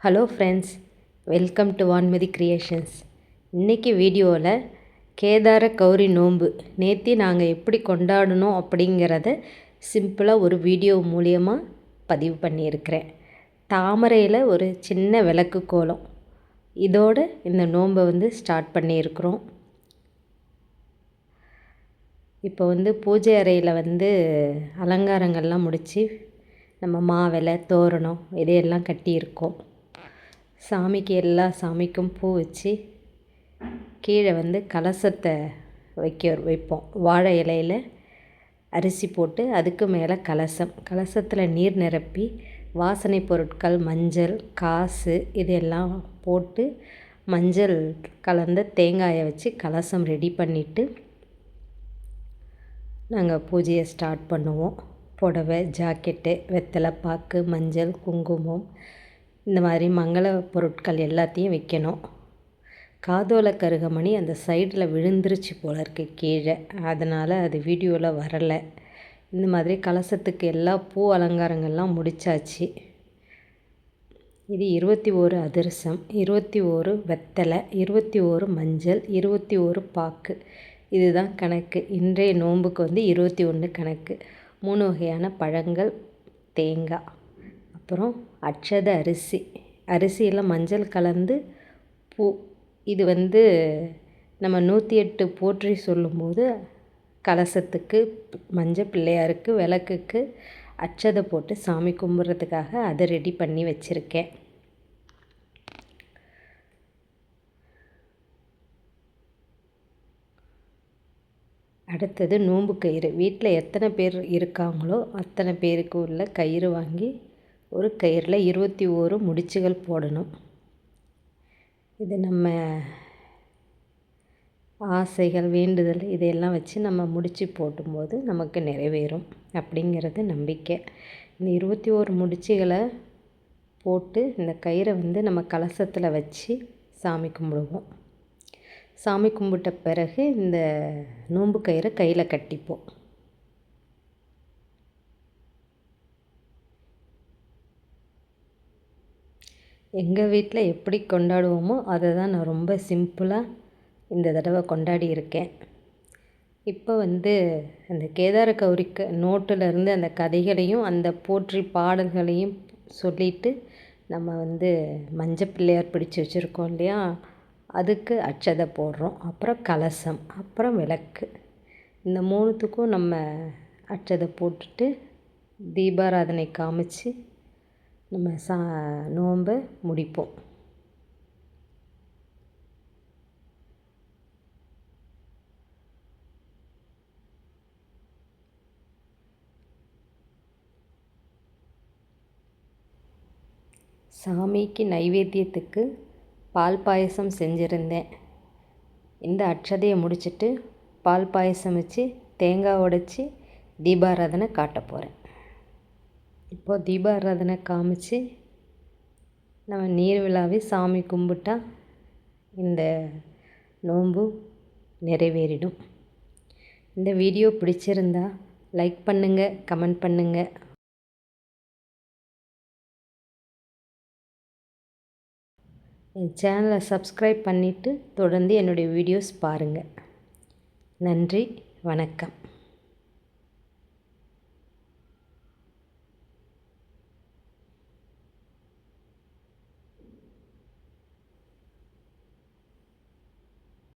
Hello friends, welcome to Vanmathi creations. இன்றைக்கி வீடியோவில் கேதார கௌரி நோன்பு நேற்று நாங்கள் எப்படி கொண்டாடணும் அப்படிங்கிறத சிம்பிளாக ஒரு வீடியோ மூலியமாக பதிவு பண்ணியிருக்கிறேன். தாமரையில் ஒரு சின்ன விளக்கு கோலம் இதோடு இந்த நோன்பை ஸ்டார்ட் பண்ணியிருக்கிறோம். இப்போ பூஜை அறையில் அலங்காரங்கள்லாம் முடித்து நம்ம மாவிலை தோரணம் இதையெல்லாம் கட்டியிருக்கோம். சாமிக்கு எல்லா சாமிக்கும் பூ வச்சு கீழே கலசத்தை வைப்போம். வாழை இலையில் அரிசி போட்டு அதுக்கு மேலே கலசத்தில் நீர் நிரப்பி வாசனை பொருட்கள் மஞ்சள் காசு இதெல்லாம் போட்டு மஞ்சள் கலந்த தேங்காயை வச்சு கலசம் ரெடி பண்ணிவிட்டு நாங்கள் பூஜையை ஸ்டார்ட் பண்ணுவோம். புடவை ஜாக்கெட்டு வெத்தலை பாக்கு மஞ்சள் குங்குமம் இந்த மாதிரி மங்கள பொருட்கள் எல்லாத்தையும் வைக்கணும். காதோல கருகமணி அந்த சைடில் விழுந்துருச்சு போல இருக்குது கீழே, அதனால் அது வீடியோவில் வரலை. இந்த மாதிரி கலசத்துக்கு எல்லா பூ அலங்காரங்கள்லாம் முடித்தாச்சு. இது 21 அதிரசம், 21 வெத்தலை, 21 மஞ்சள், 21 பாக்கு. இதுதான் கணக்கு. இன்றைய நோன்புக்கு 21 கணக்கு. 3 வகையான பழங்கள், தேங்காய், அப்புறம் அட்சத அரிசியில் மஞ்சள் கலந்து பூ. இது நம்ம 108 போற்றி சொல்லும்போது கலசத்துக்கு மஞ்சள் பிள்ளையாருக்கு விளக்குக்கு அட்சதை போட்டு சாமி கும்பிட்றதுக்காக அதை ரெடி பண்ணி வச்சுருக்கேன். அடுத்தது நோன்பு கயிறு. வீட்டில் எத்தனை பேர் இருக்காங்களோ அத்தனை பேருக்கு உள்ள கயிறு வாங்கி ஒரு கயிறில் 21 முடிச்சுகள் போடணும். இது நம்ம ஆசைகள் வேண்டுதல் இதையெல்லாம் வச்சு நம்ம முடிச்சு போடும்போது நமக்கு நிறைவேறும் அப்படிங்கிறது நம்பிக்கை. இந்த 21 முடிச்சுகளை போட்டு இந்த கயிறை நம்ம கலசத்தில் வச்சு சாமி கும்பிடுவோம். சாமி கும்பிட்ட பிறகு இந்த நோன்பு கயிறை கையில் கட்டிப்போம். எங்கள் வீட்டில் எப்படி கொண்டாடுவோமோ அதை தான் நான் ரொம்ப சிம்பிளாக இந்த தடவை கொண்டாடி இருக்கேன். இப்போ அந்த கேதார கௌரிக்கு நோட்டிலேருந்து அந்த கதைகளையும் அந்த போற்றி பாடல்களையும் சொல்லிவிட்டு நம்ம மஞ்சள் பிள்ளையார் பிடிச்சி வச்சுருக்கோம் இல்லையா, அதுக்கு அட்சதை போடுறோம். அப்புறம் கலசம், அப்புறம் விளக்கு, இந்த 3த்துக்கும் நம்ம அட்சதை போட்டுட்டு தீபாராதனை காமிச்சு நம்ம நோன்பை முடிப்போம். சாமிக்கு நைவேத்தியத்துக்கு பால் பாயசம் செஞ்சுருந்தேன். இந்த அட்சதையை முடிச்சுட்டு பால் பாயசம் வச்சு தேங்காய் உடைச்சி தீபாராதனை காட்ட போகிறேன். இப்போது தீபாராதனை காமிச்சு நம்ம நீர் விழாவே சாமி கும்பிட்டா இந்த நோன்பு நிறைவேறிடும். இந்த வீடியோ பிடிச்சிருந்தா லைக் பண்ணுங்கள், கமெண்ட் பண்ணுங்கள். என் சேனலை சப்ஸ்கிரைப் பண்ணிவிட்டு தொடர்ந்து என்னுடைய வீடியோஸ் பாருங்கள். நன்றி, வணக்கம்.